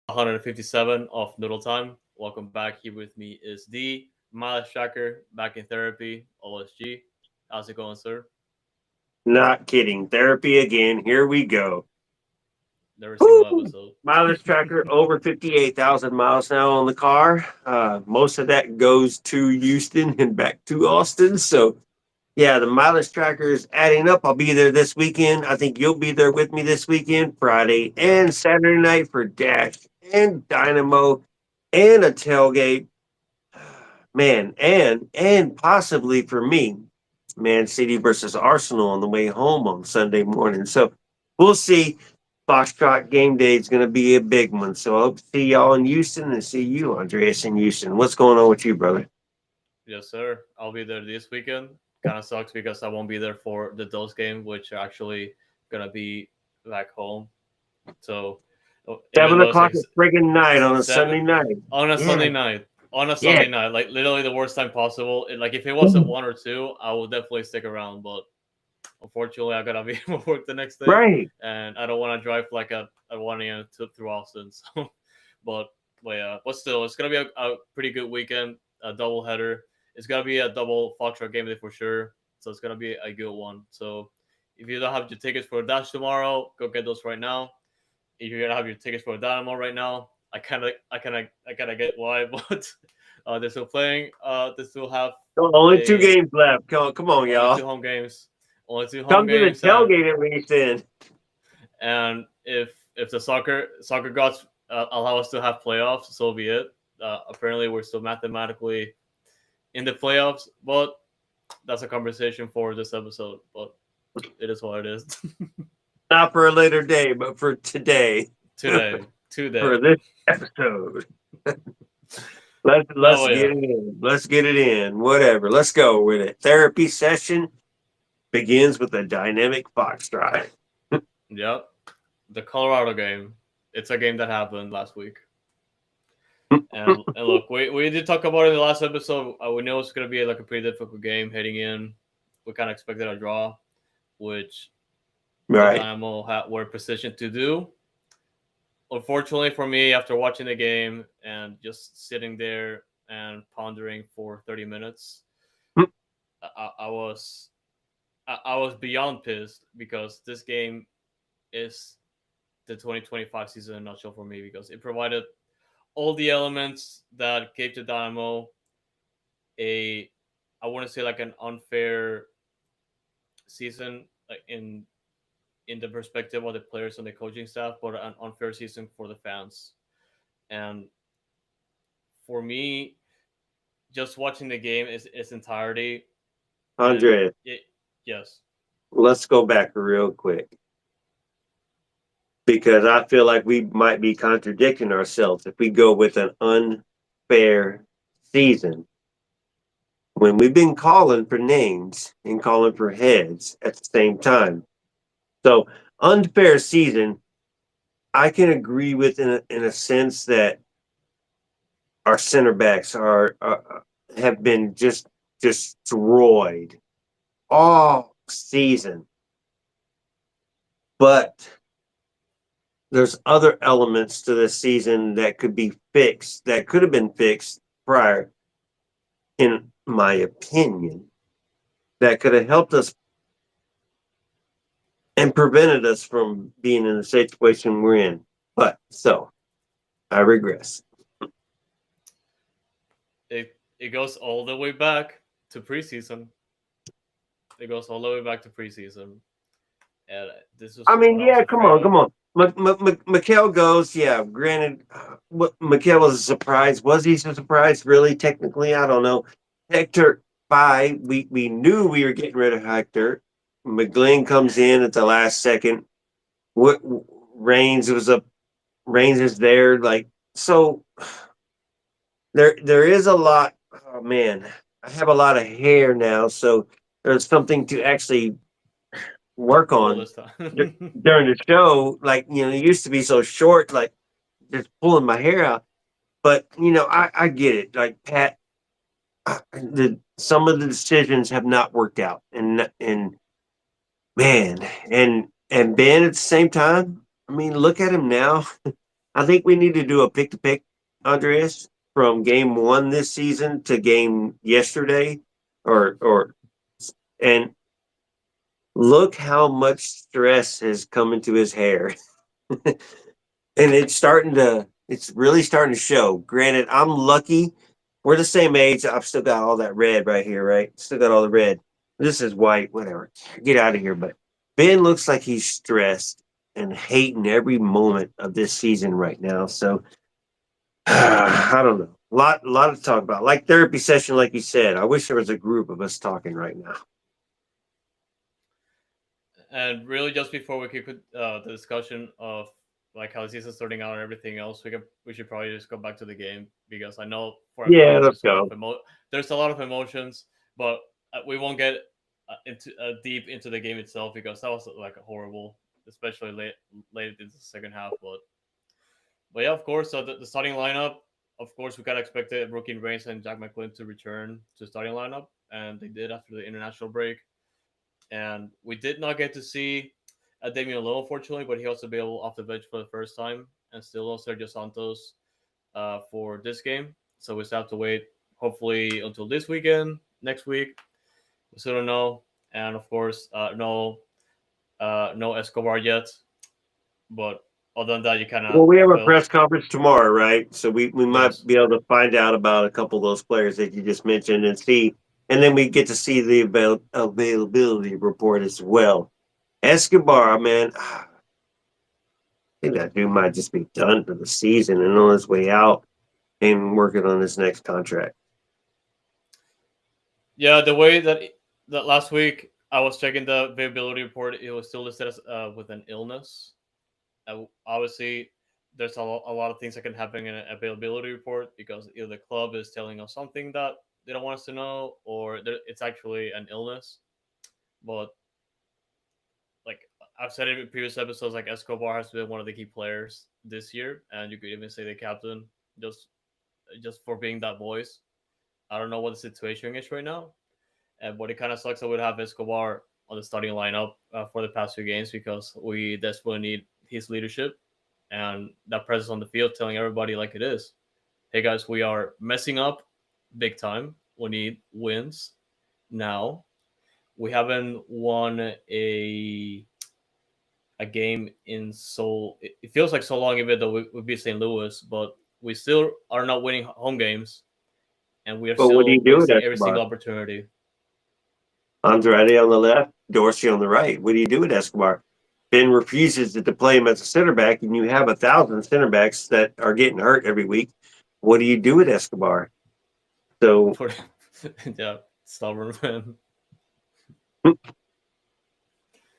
episode 157 of Noodle Time. Welcome back. Here with me is D, Miles Tracker, back in therapy, OSG. How's it going, sir? Not kidding. Therapy again. Here we go. Every single Woo! episode. Mileage tracker over 58,000 miles now on the car. Most of that goes to Houston and back to Austin. So, yeah, the mileage tracker is adding up. I'll be there this weekend. I think you'll be there with me this weekend, Friday Yep. and Saturday night for Dash and Dynamo and a tailgate. Man, and possibly for me, Man City versus Arsenal on the way home on Sunday morning. So we'll see. Foxtrot game day is going to be a big one. So I hope to see y'all in Houston and see you, Andreas, in Houston. What's going on with you, brother? Yes, sir. I'll be there this weekend. Kind of sucks because I won't be there for the Dose game, which are actually gonna be back home. So even Seven though it's o'clock like at friggin' night on a seven Sunday night. on a Yeah, Sunday night. On a yeah. Sunday night, like literally the worst time possible. Like if it was at 1 or 2, I would definitely stick around. But unfortunately, I gotta be at work the next day, Right. and I don't want to drive like at 1 a.m. Through Austin. So, but but still, it's gonna be a pretty good weekend. A double header. It's gonna be a double Foxtrot game day for sure. So it's gonna be a good one. So if you don't have your tickets for Dash tomorrow, go get those right now. If you're gonna have your tickets for Dynamo right now, I kind of get why, but they're still playing. They still have Only two a games left. Come on, only y'all. two home games, only two home Come to the games, and tailgate at least then. if the soccer gods allow us to have playoffs, so be it. Apparently, we're still mathematically in the playoffs, but that's a conversation for this episode. But it is what it is. Not for a later day, but for today, today, today. for this episode. Let's No, get yeah, it in. Let's get it in. Whatever. Let's go with it. Therapy session begins with a dynamic foxtrot. yep. The Colorado game. It's a game that happened last week. And look, we did talk about it in the last episode. We know it's gonna be like a pretty difficult game heading in. We kind of expected a draw, which the Right. Dynamo were positioned to do. Unfortunately for me, after watching the game and just sitting there and pondering for 30 minutes, I was I was beyond pissed because this game is the 2025 season in a nutshell for me because it provided all the elements that gave the Dynamo a I want to say like an unfair season in the perspective of the players and the coaching staff, but an unfair season for the fans. And for me, just watching the game is its entirety, and Andrea, yes, let's go back real quick because I feel like we might be contradicting ourselves if we go with an unfair season when we've been calling for names and calling for heads at the same time. So, unfair season, I can agree with in a sense that our center backs have been just destroyed all season. But there's other elements to this season that could be fixed, that could have been fixed prior, in my opinion, that could have helped us and prevented us from being in the situation we're in. But so I regress. it goes all the way back to preseason. It goes all the way back to preseason, and this is I mean, what I was yeah, afraid of. come on. Mikel goes, yeah, granted, what Mikel was a surprise. Was he a surprise? Really? Technically, I don't know. Hector, bye. We knew we were getting rid of Hector. McGlynn comes in at the last second. What Reigns was up. Reigns is there. Like, so there is a lot. Oh man, I have a lot of hair now, so there's something to actually work Full on this time. during the show. Like, it used to be so short, like just pulling my hair out. But I get it. Like Pat, some of the decisions have not worked out, and man, and Ben at the same time. I mean, look at him now. I think we need to do a pick to pick, Andreas, from game one this season to game yesterday, or and look how much stress has come into his hair. And it's really starting to show. Granted, I'm lucky. We're the same age. I've still got all that red right here, right? Still got all the red. This is white, whatever. Get out of here. But Ben looks like he's stressed and hating every moment of this season right now. So I don't know. A lot to talk about. Like therapy session, like you said. I wish there was a group of us talking right now. And really, just before we keep the discussion of like how the season's starting out and everything else, we should probably just go back to the game because I know for a Yeah, fact let's go. there's a lot of emotions, but we won't get into deep into the game itself because that was like horrible, especially late into the second half. But yeah, of course, so the starting lineup. Of course, we got expected Rookie Reigns and Jack McClin to return to starting lineup, and they did after the international break. And we did not get to see Damian Lowe, unfortunately, but he also be able off the bench for the first time, and still no Sergio Santos for this game. So we still have to wait, hopefully, until this weekend, next week. We still don't know, and of course, no Escobar yet. But other than that, you kind of Well, we have a felt press conference tomorrow, right? So we might yes. be able to find out about a couple of those players that you just mentioned and see, and then we get to see the availability report as well. Escobar, man, I think that dude might just be done for the season and on his way out and working on his next contract. Yeah, the way that last week I was checking the availability report, it was still listed as with an illness. Obviously, there's a lot of things that can happen in an availability report because either the club is telling us something that they don't want us to know, or it's actually an illness. But like I've said it in previous episodes, like Escobar has been one of the key players this year, and you could even say the captain just just for being that voice. I don't know what the situation is right now, but it kind of sucks that we have Escobar on the starting lineup for the past few games because we desperately need his leadership and that presence on the field, telling everybody like it is. Hey guys, we are messing up big time. We need wins now. We haven't won a game in so it feels like so long, even though we beat St. Louis, but we still are not winning home games, and we are But what do you still do with wasting every Escobar? single opportunity. Andrade on the left, Dorsey on the right. What do you do with Escobar? Ben refuses to play him as a center back, and you have 1,000 center backs that are getting hurt every week. What do you do with Escobar? So Yeah, stubborn man,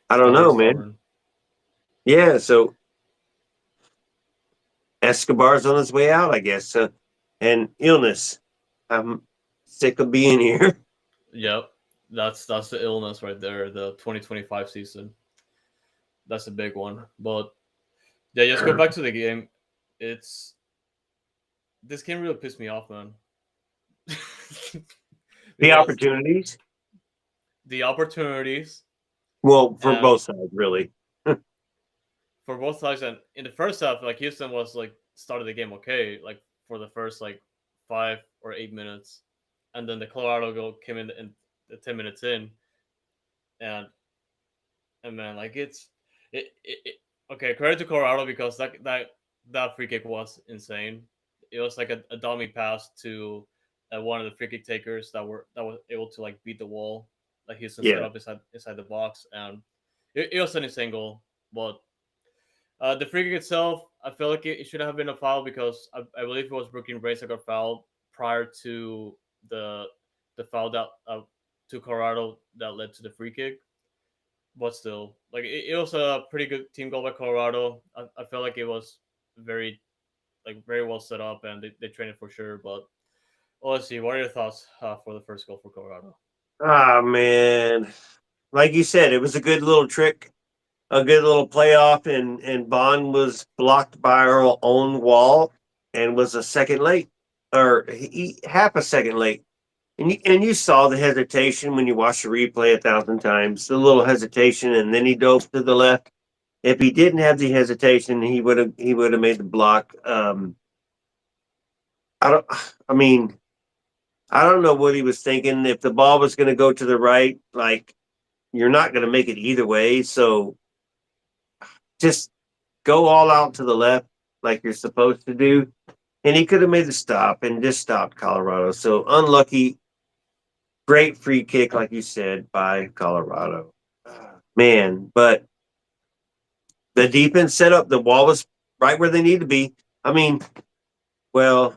I don't know, man. stubborn. Yeah, so Escobar's on his way out, I guess. And illness. I'm sick of being here. Yep, that's the illness right there. The 2025 season, that's a big one. But yeah, just go back to the game. It's this game really pissed me off, man. The Because opportunities, the opportunities well, for and both sides, really. for both sides, and in the first half, like Houston was like started the game okay, like for the first like 5 or 8 minutes, and then the Colorado goal came in the 10 minutes in, and man, like it okay. Credit to Colorado because that free kick was insane. It was like a dummy pass to one of the free kick takers that was able to like beat the wall, like Houston set Yeah. up inside the box, and it was an insane goal. But the free kick itself, I feel like it should have been a foul because I believe it was Brooklyn Race that got fouled prior to the the foul that to Colorado that led to the free kick. But still, like it was a pretty good team goal by Colorado. I felt like it was very very well set up and they trained it for sure. But well, let's see. What are your thoughts for the first goal for Colorado? Ah, man. Like you said, it was a good little trick, a good little playoff, and Bond was blocked by our own wall and was a second late, or half a second late. And you saw the hesitation when you watched the replay 1,000 times, the little hesitation, and then he dove to the left. If he didn't have the hesitation, he would have made the block. I don't. I mean, I don't know what he was thinking. If the ball was going to go to the right, like you're not going to make it either way. So just go all out to the left, like you're supposed to do. And he could have made the stop and just stopped Colorado. So unlucky. Great free kick, like you said, by Colorado. Man, but the defense set up the wall was right where they need to be. I mean, well,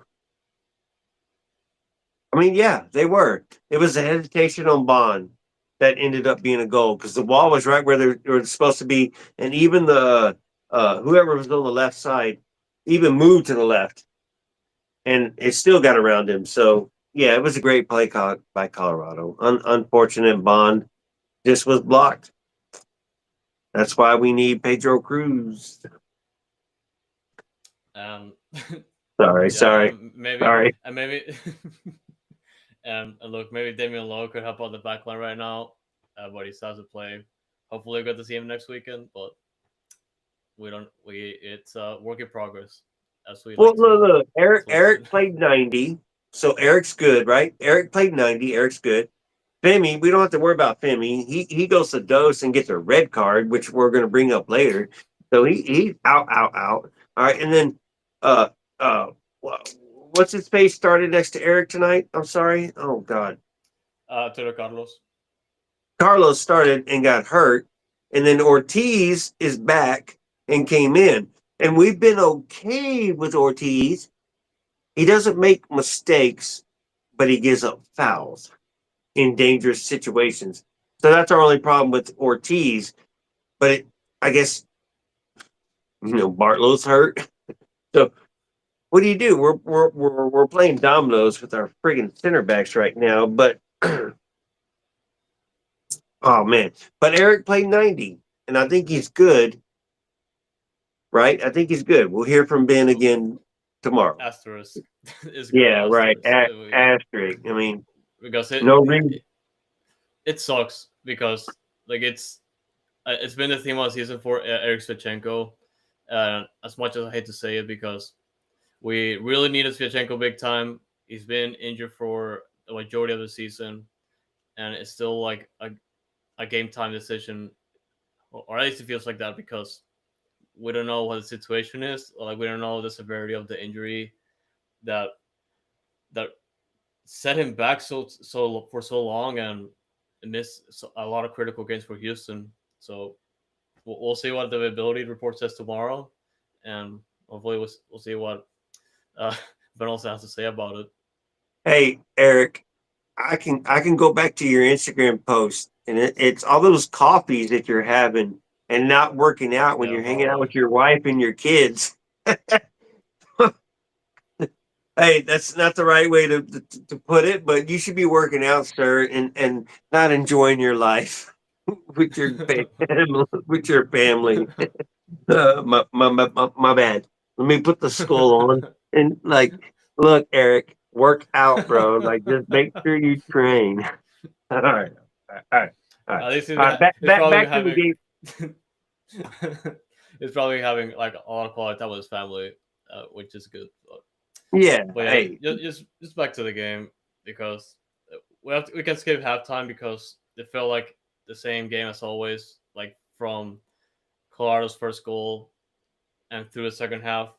yeah, they were. It was a hesitation on Bond that ended up being a goal because the wall was right where they were supposed to be, and even the whoever was on the left side even moved to the left, and it still got around him. So yeah, it was a great play by Colorado. Unfortunate Bond just was blocked. That's why we need Pedro Cruz. Um, Sorry, yeah, sorry, sorry. and maybe, and look, maybe Damian Lowe could help out the backline right now, but he starts to play. Hopefully, we get to see him next weekend, but we don't. We it's a work in progress, as we Well, like look. Eric to Eric listen. played 90, so Eric's good, right? Eric played 90. Eric's good. Femi, we don't have to worry about Femi. He goes to dose and gets a red card, which we're going to bring up later. So he's out, out, out. All right, and then uh uh, what's his face started next to Eric tonight? I'm sorry. Oh God, Toro Carlos. Carlos started and got hurt, and then Ortiz is back and came in, and we've been okay with Ortiz. He doesn't make mistakes, but he gives up fouls in dangerous situations. So that's our only problem with Ortiz. But I guess Bartlow's hurt. So what do you do? We're playing dominoes with our friggin' center backs right now. But oh man! But Eric played 90, and I think he's good. Right? I think he's good. We'll hear from Ben again tomorrow. Asterisk is good. Yeah, right. Asterisk. Asterisk. I mean, Because no reason. it sucks because like it's been the theme of the season for Eric Svechenko. As much as I hate to say it, because we really needed Svechenko big time. He's been injured for the majority of the season, and it's still like a game time decision, or at least it feels like that because we don't know what the situation is. Like we don't know the severity of the injury that that set him back so for so long and missed a lot of critical games for Houston. So we'll see what the availability report says tomorrow, and hopefully we'll see what uh, Ben also has to say about it. Hey, Eric, I can go back to your Instagram post, and it's all those coffees that you're having and not working out when Yeah, you're hanging out probably. with your wife and your kids. Hey, that's not the right way to put it, but you should be working out, sir, and not enjoying your life with your family. With your family. My bad. Let me put the skull on and look, Eric, work out, bro. Like, just make sure you train. All right, all right, all right, At least all right. Back, he's back, probably back to the having game. he's probably having like a lot of quality time with his family, which is good. Yeah. But yeah, Hey. just back to the game because we can skip halftime because it felt like the same game as always, like from Colorado's first goal and through the second half.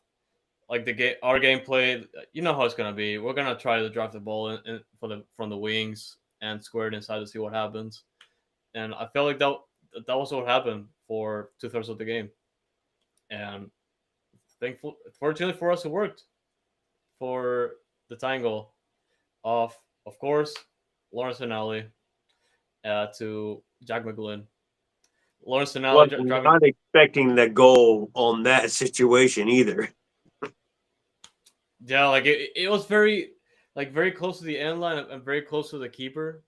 Like our gameplay, you know how it's gonna be. We're gonna try to drive the ball from the wings and square it inside to see what happens. And I felt like that was what happened for 2/3 of the game. And fortunately for us, it worked for the tying goal of course, Lawrence Finale to Jack McGlynn. Lawrence Finale Was driving. not expecting the goal on that situation either. Yeah, like it was very close to the end line and very close to the keeper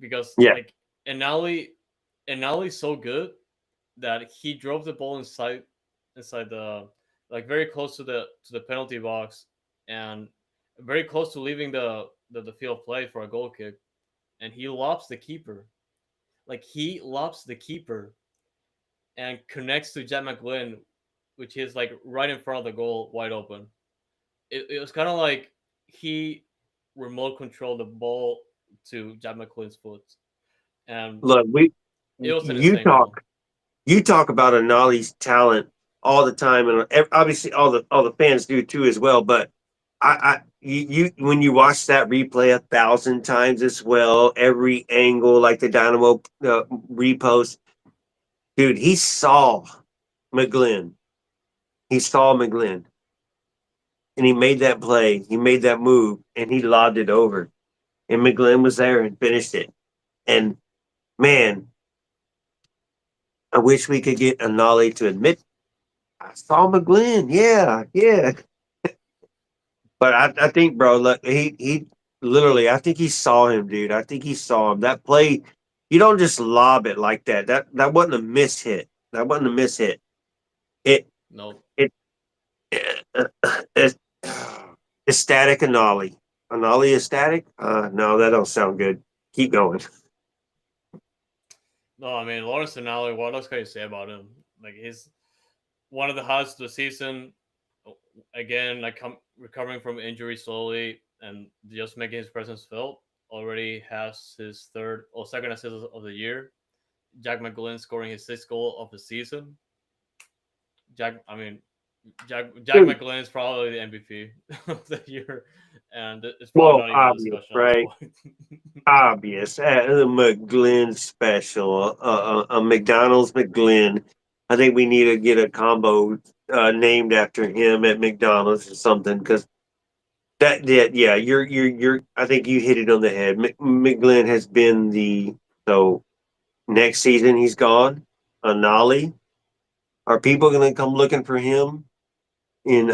because Yeah. like Finale Finale's so good that he drove the ball inside the like very close to the penalty box and very close to leaving the field of play for a goal kick, and he lobs the keeper. Like he lobs the keeper, and connects to Jack McGlynn, which is like right in front of the goal, wide open. It was kind of like he remote controlled the ball to Jack McGlynn's foot, and Look, we it was an you insane goal. talk about Anali's talent all the time, and obviously all the fans do too as well. But you when you watch that replay 1,000 times as well, every angle like the Dynamo repost, dude, he saw McGlynn. He saw McGlynn, and he made that play. He made that move, and he lobbed it over, and McGlynn was there and finished it. And man, I wish we could get Anali to admit I saw McGlynn. Yeah, yeah. But I think, bro, look, he literally, I think he saw him, dude. I think he saw him. That play, you don't just lob it like that. That wasn't a miss hit. That wasn't a miss hit. It No, it, it ecstatic Anali. Anali ecstatic? No, that don't sound good. Keep going. no, I mean Lawrence Denali. What else can you say about him? Like he's one of the highlights of the season. Again, like recovering from injury slowly and just making his presence felt. Already has his third or second assist of the year. Jack McGlynn scoring his sixth goal of the season. I mean, Jack Dude, McGlynn is probably the MVP of the year, and it's probably well, not even a obvious, discussion at this right? point. Obvious. The McGlynn special. A McDonald's McGlynn. I think we need to get a combo named after him at McDonald's or something because yeah, you're. I think you hit it on the head. McGlynn has been the so next season he's gone. Anali. Are people going to come looking for him in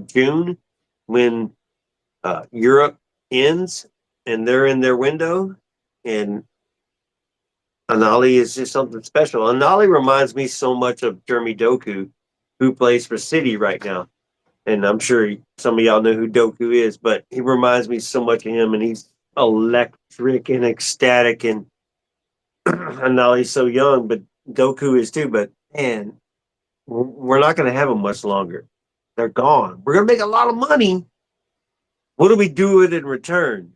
June when Europe ends and they're in their window? And Anali is just something special. Anali reminds me so much of Jeremy Doku, who plays for City right now. And I'm sure some of y'all know who Doku is, but he reminds me so much of him, and he's electric and ecstatic. And Anali's so young, but Doku is too. But man, we're not going to have them much longer. They're gone. We're going to make a lot of money. What do we do with it in return?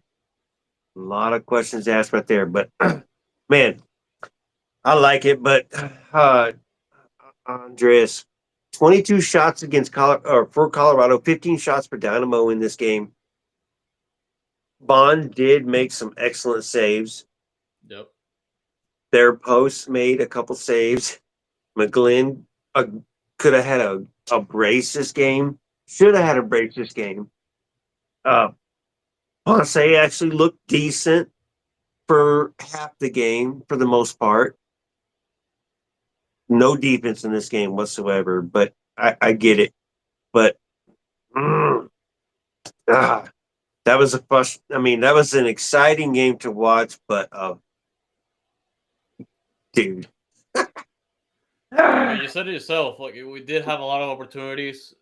A lot of questions asked right there. But man, I like it. But Andres, 22 shots against or for Colorado, 15 shots for Dynamo in this game. Bond did make some excellent saves. Yep. Their posts made a couple saves. McGlynn could have had a brace this game. Should have had a brace this game. Ponce actually looked decent for half the game for the most part. No defense in this game whatsoever, but I get it. But mm, ah, that was that was an exciting game to watch. But dude, I mean, you said it yourself. Like we did have a lot of opportunities.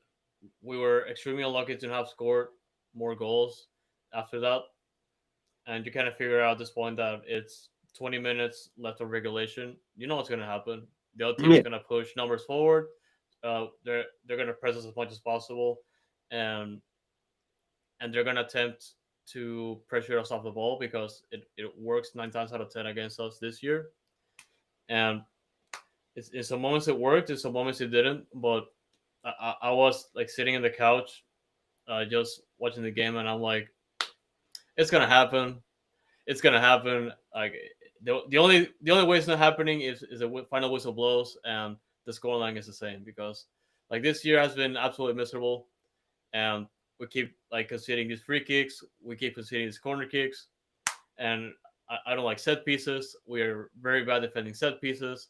We were extremely unlucky to have scored more goals after that, and you kind of figure out at this point that it's 20 minutes left of regulation. You know what's going to happen. The other team is yeah, going to push numbers forward. They're going to press us as much as possible, and they're going to attempt to pressure us off the ball because it works 9 times out of 10 against us this year. And in some moments it worked, in some moments it didn't. But I was like sitting in the couch, just watching the game, and I'm like, it's gonna happen. It's gonna happen. Like the only way it's not happening is the final whistle blows and the scoreline is the same because like this year has been absolutely miserable, and we keep like conceding these free kicks, we keep conceding these corner kicks, and I don't like set pieces. We are very bad defending set pieces,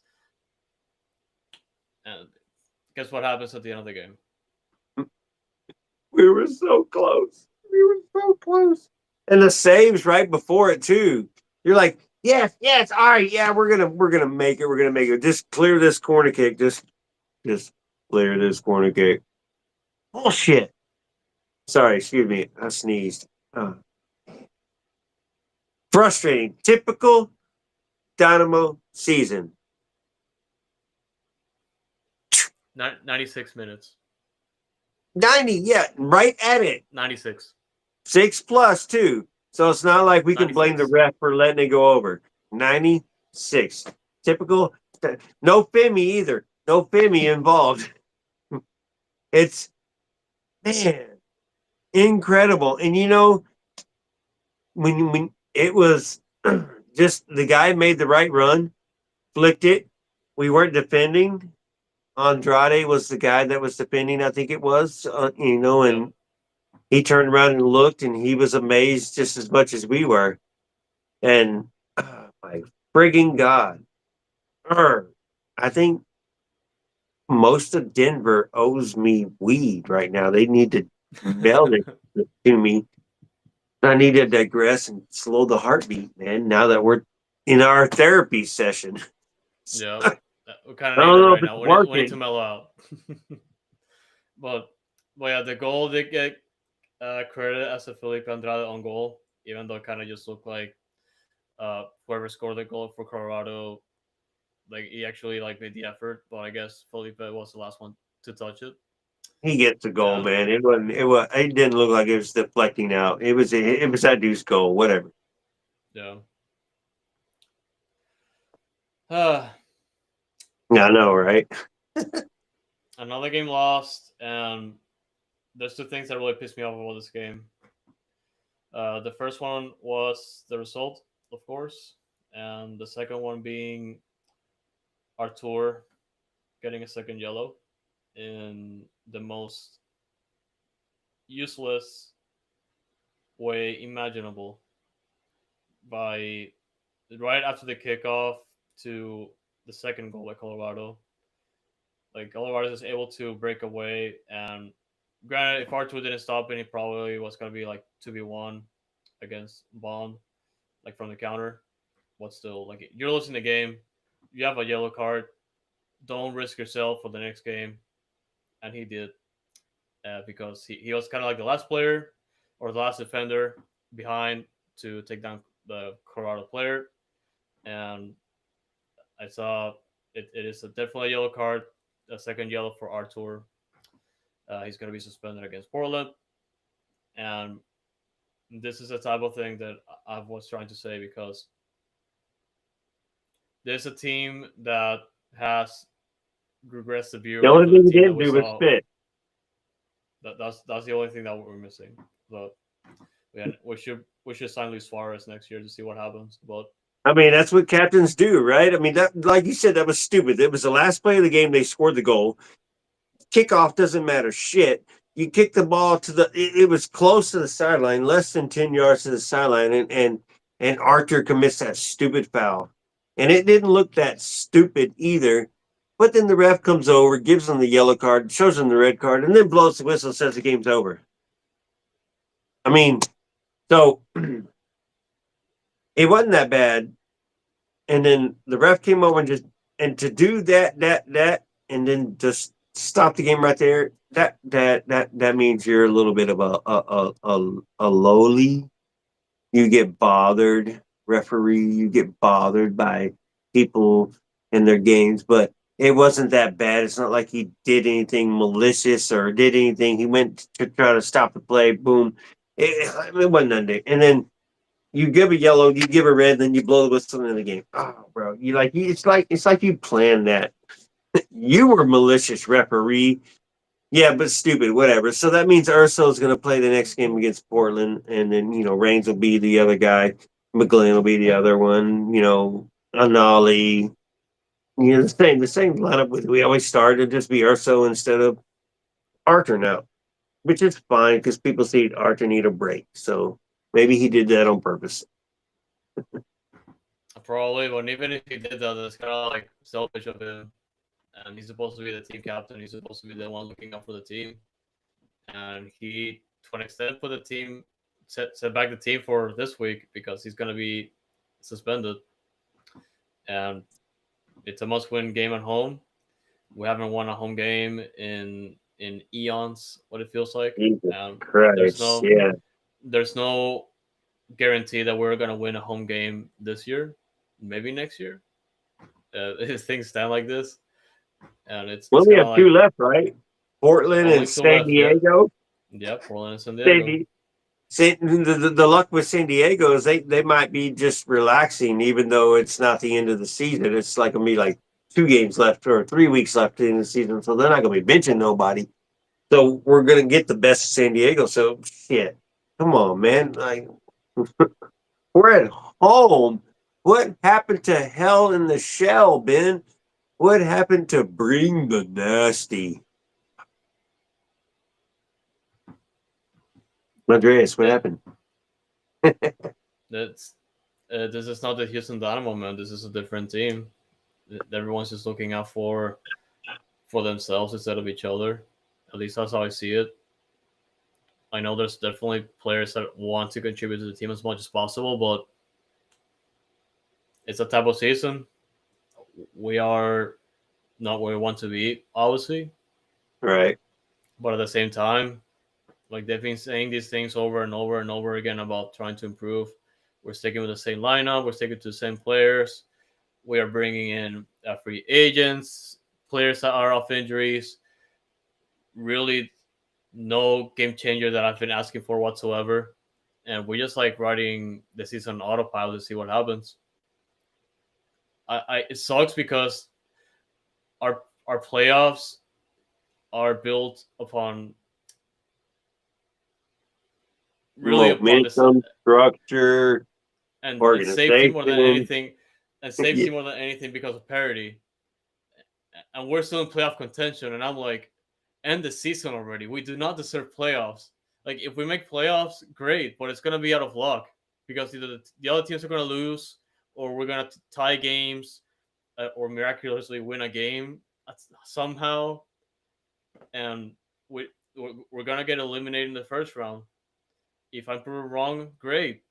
and guess what happens at the end of the game? we were so close. We were so close. And the saves right before it too. You're like, yes, yes, all right, yeah, we're gonna make it. We're gonna make it. Just clear this corner kick. Just clear this corner kick. Bullshit. Sorry, excuse me. I sneezed. Frustrating. Typical Dynamo season. 96 minutes. 90, yeah, right at it. 96. 6+ too. So it's not like we can blame the 96. ref for letting it go over. 96. Typical. No Femi either. No Femi involved. It's, man, incredible. And when it was just the guy made the right run, flicked it. We weren't defending. Andrade was the guy that was defending, I think it was, Yeah. and he turned around and looked, and he was amazed just as much as we were. And my frigging God, I think most of Denver owes me weed right now. They need to mail it to me. I need to digress and slow the heartbeat, man. Now that we're in our therapy session, Yeah. I We kind of need don't that know right if it's now. We need to working. mellow out. but but yeah, the goal did get credited as a Felipe Andrade on goal, even though it kind of just looked like whoever scored the goal for Colorado, like he actually like made the effort. But I guess Felipe was the last one to touch it. He gets the goal, And man. It wasn't. It was. It didn't look like it was deflecting out. It was. It was that dude's goal. Whatever. yeah. Uh, I know, right? another game lost, and there's two things that really pissed me off about this game. The first one was the result, of course, and the second one being Artur getting a second yellow in the most useless way imaginable by right after the kickoff to the second goal by Colorado. Like Colorado is able to break away, and granted, if Artur didn't stop it, he probably was going to be like 2v1 against Bond, like from the counter. But still, like you're losing the game, you have a yellow card. Don't risk yourself for the next game, and he did because he was kind of like the last player or the last defender behind to take down the Colorado player, and I saw it is definitely a yellow card, a second yellow for Artur. He's going to be suspended against Portland, and this is the type of thing that I was trying to say because there's a team that has regressed The severely only for the thing he team that didn't we do was saw. spit. That's the only thing that we're missing. But we should sign Luis Suarez next year to see what happens. But I mean, that's what captains do, right? I mean, that, like you said, that was stupid. It was the last play of the game. They scored the goal. Kickoff doesn't matter shit. You kick the ball to the. It was close to the sideline, less than 10 yards to the sideline, and Archer commits that stupid foul, and it didn't look that stupid either. But then the ref comes over, gives them the yellow card, shows them the red card, and then blows the whistle, says the game's over. I mean, so it wasn't that bad. And then the ref came over and to do that, and then just stop the game right there. That means you're a little bit of a lowly. You get bothered, referee. You get bothered by people in their games, but it wasn't that bad. It's not like he did anything malicious or did anything. He went to try to stop the play. Boom. It wasn't nothing. And then you give a yellow, you give a red, then you blow the whistle in the game. Oh, bro, it's like you planned that. You were malicious referee. Yeah, but stupid, whatever. So that means Urso is going to play the next game against Portland, and then Reigns will be the other guy, McGlynn will be the other one. Anali. The same lineup with we always started, just be Urso instead of Archer now, which is fine because people see Archer need a break. So maybe he did that on purpose. probably, but even if he did that, that's kind of like selfish of him. And he's supposed to be the team captain. He's supposed to be the one looking out for the team. And he, to an extent, put the team set back the team for this week because he's going to be suspended. And it's a must-win game at home. We haven't won a home game in eons. What it feels like. Jesus There's Christ, no yeah. there's no guarantee that we're going to win a home game this year. Maybe next year. If things stand like this. and We it's only kind of have two like left, right? Portland and only two San left. Yep, Diego. yep. Portland and San San, Diego. the luck with San Diego is they might be just relaxing, even though it's not the end of the season. It's like gonna be like 2 games left or 3 weeks left in the season, so they're not gonna be benching nobody. So we're gonna get the best of San Diego. So shit, come on, man. Like we're at home. What happened to Hell in the Shell, Ben? What happened to Bring the Nasty? Andreas, what That happened? that's this is not the Houston Dynamo, man. This is a different team. Everyone's just looking out for themselves instead of each other. At least that's how I see it. I know there's definitely players that want to contribute to the team as much as possible, but it's a type of season. We are not where we want to be, obviously, Right. but at the same time, like they've been saying these things over and over and over again about trying to improve. We're sticking with the same lineup. We're sticking to the same players. We are bringing in free agents, players that are off injuries. Really, no game changer that I've been asking for whatsoever. And we're just like riding the season on autopilot to see what happens. It sucks because our playoffs are built upon really upon this Momentum, structure, and safety more than organization. anything, and Yeah. safety more than anything because of parity. And we're still in playoff contention, and I'm like, end the season already. We do not deserve playoffs. Like if we make playoffs, great, but it's gonna be out of luck because either the other teams are gonna lose, or we're gonna tie games, or miraculously win a game somehow, and we're gonna get eliminated in the first round. If I'm proven wrong, great.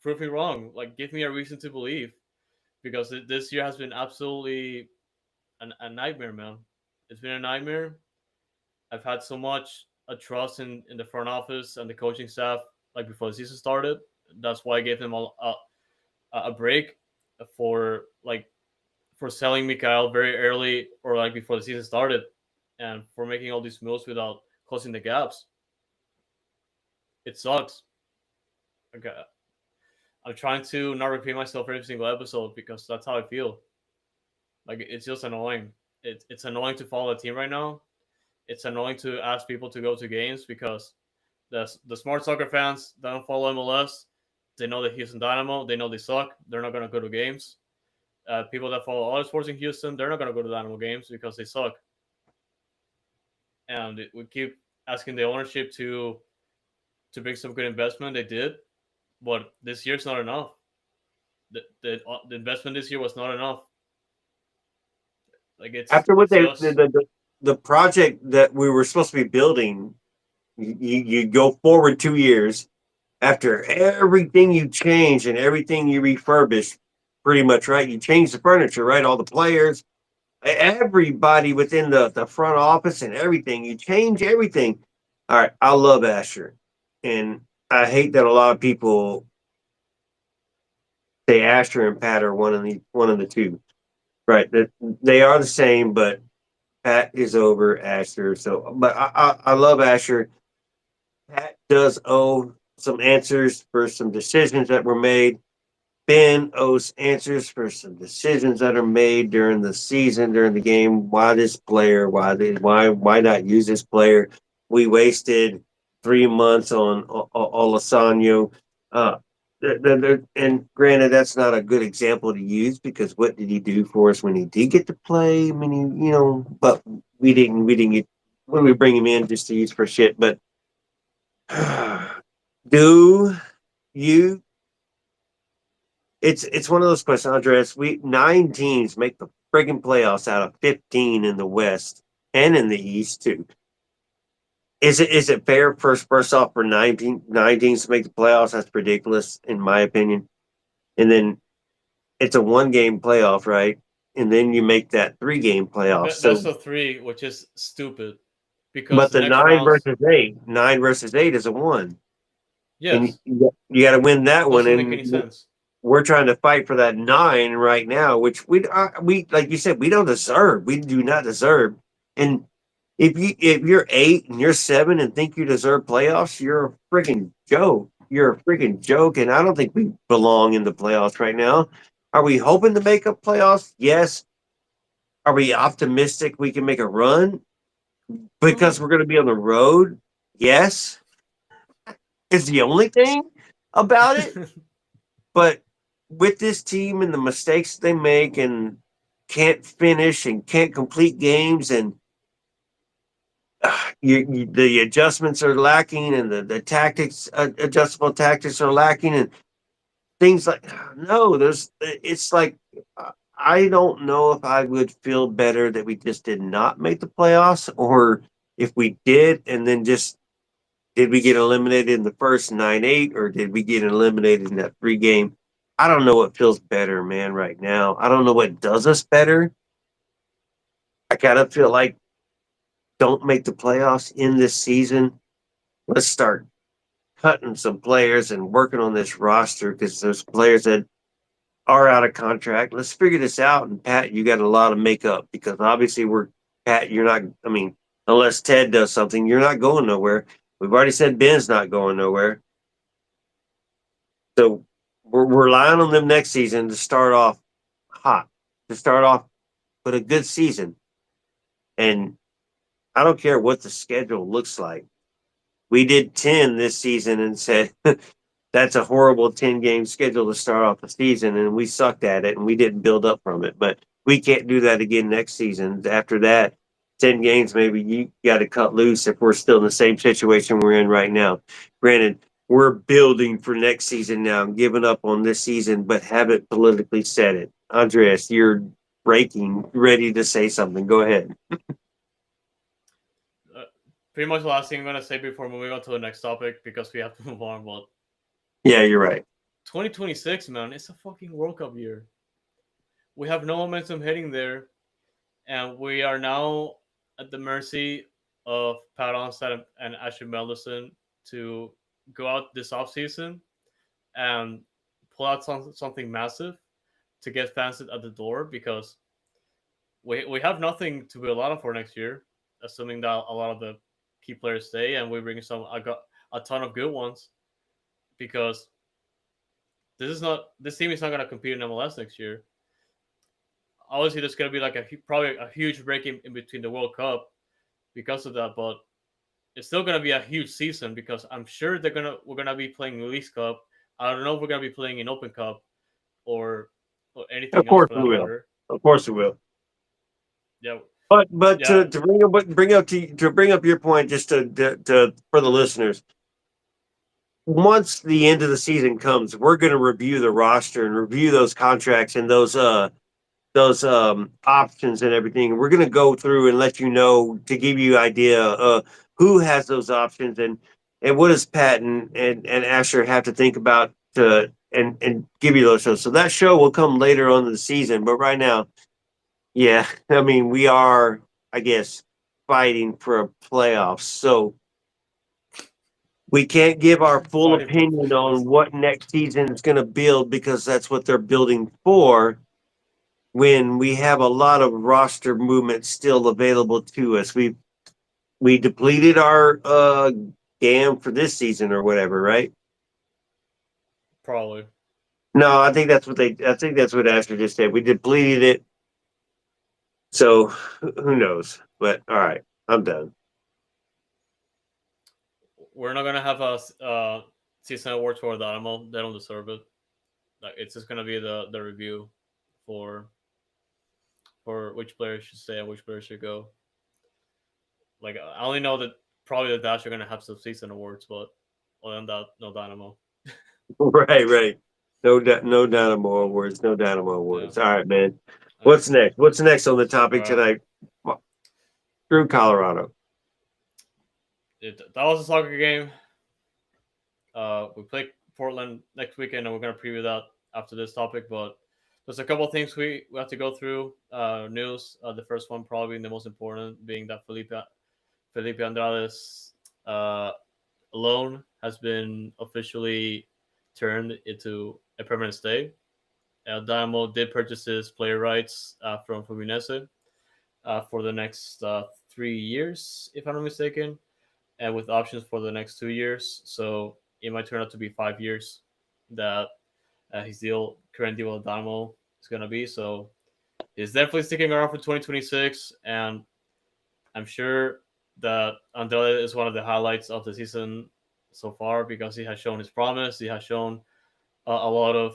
Prove me wrong. Like give me a reason to believe because this year has been absolutely a nightmare, man. It's been a nightmare. I've had so much trust in the front office and the coaching staff like before the season started. That's why I gave them a break for like for selling Mikael very early or like before the season started, and for making all these moves without closing the gaps. It sucks. Okay. I'm trying to not repeat myself every single episode because that's how I feel. Like it's just annoying. It's annoying to follow a team right now. It's annoying to ask people to go to games because the smart soccer fans that don't follow MLS, they know the Houston Dynamo. They know they suck. They're not gonna go to games. People that follow other sports in Houston, they're not gonna go to Dynamo games because they suck. And we keep asking the ownership to bring some good investment. They did, but this year's not enough. The investment this year was not enough. Like After what it's they just the project that we were supposed to be building, you go forward 2 years after everything you change and everything you refurbish, pretty much, right? You change the furniture, right? All the players, everybody within the front office and everything. You change everything. All right, I love Asher, and I hate that a lot of people say Asher and Pat are one of the two. Right, that they are the same, but Pat is over Asher. So, but I love Asher. Pat does owe some answers for some decisions that were made. Ben owes answers for some decisions that are made during the season, during the game. Why this player? Why not use this player? We wasted 3 months on Olasano. Uh, and granted, that's not a good example to use because what did he do for us when he did get to play? I mean, but we didn't get when we bring him in just to use for shit. But do you it's one of those questions, Andres. We 9 teams make the friggin' playoffs out of 15 in the West and in the East too. Is it fair first off for 9 teams to make the playoffs? That's ridiculous in my opinion. And then it's a 1 game playoff, right? And then you make that 3 game playoff. best So of three, which is stupid because but the the next nine rounds, versus eight, 9 versus 8 is a one. And yes, you got to win that one. doesn't make any And sense. we're trying to fight for that 9 right now, which we like you said, we don't deserve. We do not deserve. And if you're 8 and you're 7 and think you deserve playoffs, you're a freaking joke. You're a freaking joke, and I don't think we belong in the playoffs right now. Are we hoping to make a playoffs? Yes. Are we optimistic we can make a run because No. we're going to be on the road? Yes. Is the only thing about it. But with this team and the mistakes they make and can't finish and can't complete games and the adjustments are lacking and the tactics, adjustable tactics are lacking and things like no, there's it's like I don't know if I would feel better that we just did not make the playoffs or if we did and then just did we get eliminated in the first 9-8 or did we get eliminated in that 3 game? I don't know what feels better, man, right now. I don't know what does us better. I kind of feel like don't make the playoffs in this season. Let's start cutting some players and working on this roster because there's players that are out of contract. Let's figure this out. And Pat, you got a lot of makeup because obviously Pat, you're not, I mean, unless Ted does something, you're not going nowhere. We've already said Ben's not going nowhere. So we're relying on them next season to start off hot, to start off with a good season. And I don't care what the schedule looks like. We did 10 this season and said that's a horrible 10-game schedule to start off the season, and we sucked at it and we didn't build up from it. But we can't do that again next season. After that, 10 games, maybe you got to cut loose if we're still in the same situation we're in right now. Granted, we're building for next season now, giving up on this season, but haven't politically said it. Andreas, you're breaking, ready to say something. Go ahead. Pretty much the last thing I'm gonna say before moving on to the next topic because we have to move on. But Yeah, you're right. 2026, man, it's a fucking World Cup year. We have no momentum heading there, and we are now at the mercy of Pat Onstad and Ashley Mellison to go out this offseason and pull out something massive to get fans at the door because we have nothing to build a lot of for next year, assuming that a lot of the key players stay and we bring some I got a ton of good ones because this team is not going to compete in MLS next year. Obviously, there's going to be like probably a huge break in between the World Cup because of that, but it's still going to be a huge season because I'm sure we're gonna be playing League Cup. I don't know if we're going to be playing in Open Cup or Of anything else course for we that will. matter. Of course we will. Yeah, But yeah, to bring up your point, just to for the listeners, once the end of the season comes, we're going to review the roster and review those contracts and those options and everything. We're going to go through and let you know to give you idea who has those options and what does Pat and Asher have to think about to and give you those shows. So that show will come later on in the season, but right now, yeah, I mean we are, I guess, fighting for a playoffs. So we can't give our full fighting for opinion on playoffs. what next season is going to build because that's what they're building for when we have a lot of roster movement still available to us. We depleted our GAM for this season or whatever, right? Probably. No, I think that's what Asher just said. We depleted it. So who knows? But all right, I'm done. We're not gonna have a season awards for Dynamo. They don't deserve it. Like it's just gonna be the review for which players should stay and which players should go. Like I only know that probably the Dash are gonna have some season awards, but other than that, no Dynamo. Right, right. No Dynamo awards. No Dynamo Yeah. awards. All right, man. All right. What's next? What's next on the All topic right. tonight? Through Colorado. That was a soccer game. We play Portland next weekend, and we're gonna preview that after this topic. But there's a couple of things we have to go through. News. The first one, probably the most important, being that Felipe Andrade's loan has been officially turned into a permanent stay. Dynamo did purchase his player rights from Fluminense for the next 3 years, if I'm not mistaken, and with options for the next 2 years. So it might turn out to be 5 years that his current deal with Dynamo is going to be. So he's definitely sticking around for 2026, and I'm sure that Andrade is one of the highlights of the season so far because he has shown his promise. He has shown a lot of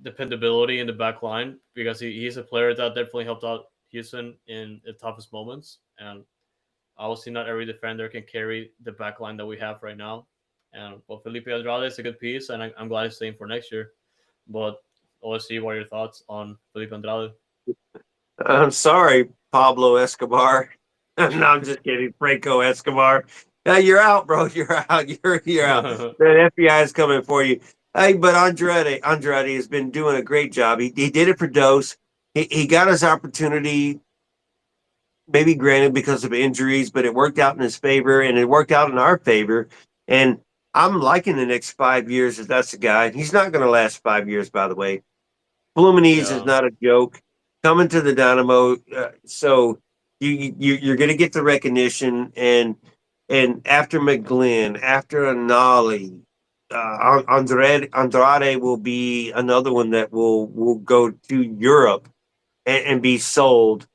dependability in the back line because he's a player that definitely helped out Houston in the toughest moments. And obviously, not every defender can carry the back line that we have right now. And well, Felipe Andrade is a good piece, and I'm glad he's staying for next year. But let's see what are your thoughts on Felipe Andrade. I'm sorry, Pablo Escobar. No, I'm just kidding. Franco Escobar. You're out, bro. You're out. You're out. The FBI is coming for you. Hey, but Andrade has been doing a great job. He did it for Dose. He got his opportunity, maybe granted because of injuries, but it worked out in his favor and it worked out in our favor. And I'm liking the next 5 years if that's the guy. He's not going to last 5 years, by the way. Fluminense is Yeah, not a joke. Coming to the Dynamo, so you're going to get the recognition, and after McGlynn, after Anali, Andrade will be another one that will go to Europe and be sold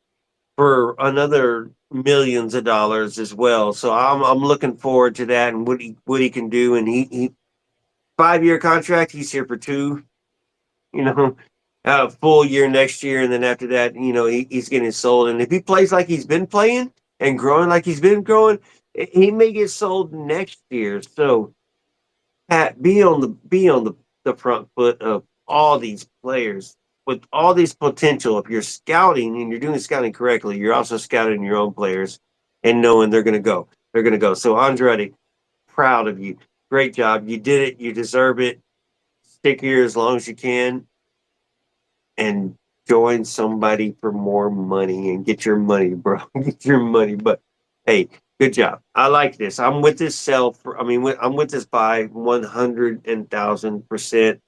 for another millions of dollars as well. So I'm looking forward to that and what he can do. And he 5 year contract. He's here for two. You know, full year next year, and then after that, he's getting sold. And if he plays like he's been playing and growing like he's been growing, he may get sold next year. So Pat, be on the front foot of all these players with all these potential. If you're scouting and you're doing scouting correctly, you're also scouting your own players and knowing they're going to go. They're going to go. So Andrade, proud of you. Great job. You did it. You deserve it. Stick here as long as you can and join somebody for more money and get your money, bro. Get your money. But hey, good job. I like this. I'm with this sell. I'm with this buy 100,000%.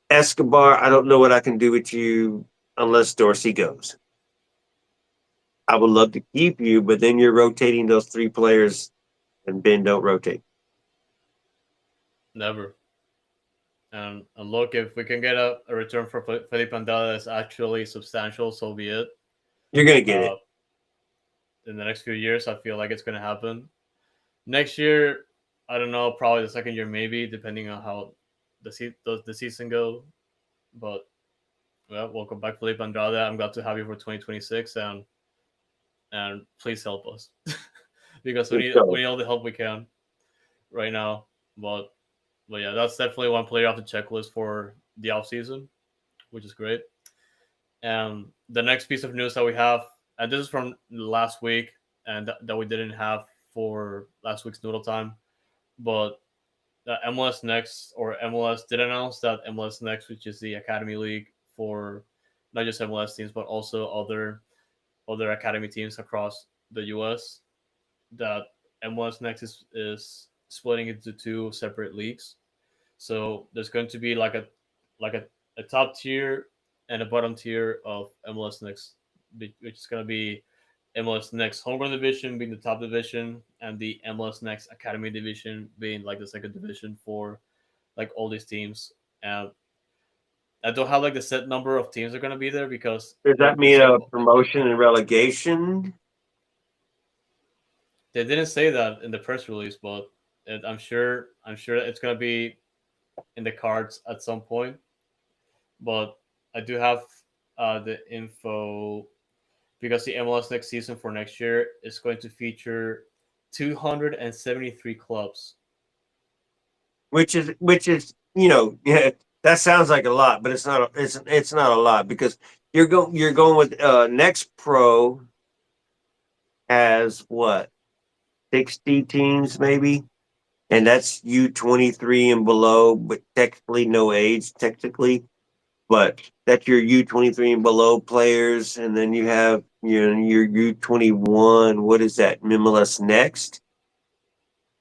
Escobar, I don't know what I can do with you unless Dorsey goes. I would love to keep you, but then you're rotating those three players, and Ben don't rotate. never. And look, if we can get a return for Felipe Andrade that's actually substantial, so be it. You're gonna get Uh, it. in the next few years, I feel like it's going to happen. Next year, I don't know, probably the second year, maybe, depending on how the season go. But well, welcome back, Felipe Andrade. I'm glad to have you for 2026, and please help us because we need So, we need all the help we can right now. But but yeah, that's definitely one player off the checklist for the off season, which is great. And the next piece of news that we have, and this is from last week, and that we didn't have for last week's Noodle time, but MLS Next or MLS did announce that MLS Next, which is the Academy League for not just MLS teams but also other academy teams across the U.S., that MLS Next is splitting into two separate leagues. So there's going to be like a top tier and a bottom tier of MLS Next, which is going to be MLS Next Homegrown Division being the top division, and the MLS Next Academy Division being like the second division for like all these teams. And I don't have like the set number of teams that are going to be there because does that mean instead a of promotion and relegation? they didn't say that in the press release, but I'm sure it's going to be in the cards at some point. But I do have the info because the MLS next season for next year is going to feature 273 clubs. Which is yeah, that sounds like a lot, but it's not a lot because you're going with next pro has what 60 teams maybe, and that's U23 and below, but technically no age technically, but that's your U23 and below players, and then you have your U21. What is that? MLS next,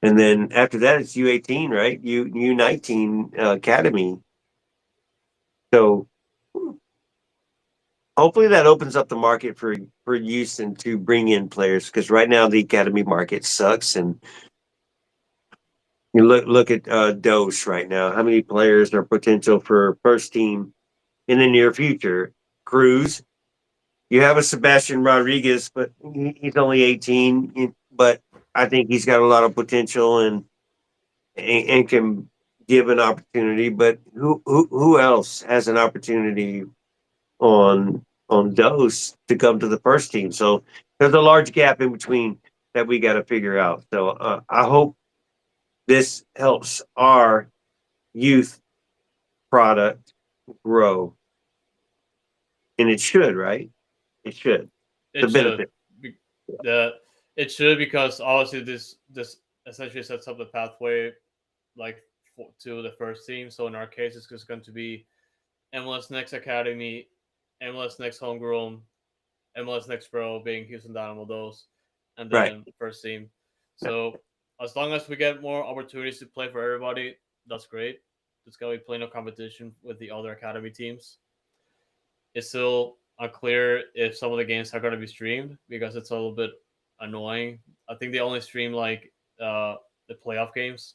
And then after that, it's U18, right? U19 Academy. So hopefully that opens up the market for Houston to bring in players because right now the academy market sucks. And you look at Dose right now. How many players are potential for first team in the near future? Cruz. You have a Sebastian Rodriguez, but he's only 18. But I think he's got a lot of potential and can give an opportunity. But who else has an opportunity on Dose to come to the first team? So there's a large gap in between that we got to figure out. So I hope this helps our youth product grow, and it should, right? It should. The It should. benefit. The it should, because obviously this essentially sets up the pathway like to the first team. So in our case, it's just going to be MLS Next Academy, MLS Next Homegrown, MLS Next Pro being Houston Dynamo those, and Right. then first team. So as long as we get more opportunities to play for everybody, that's great. It's going to be plenty of competition with the other academy teams. It's still unclear if some of the games are going to be streamed because it's a little bit annoying. I think they only stream like the playoff games,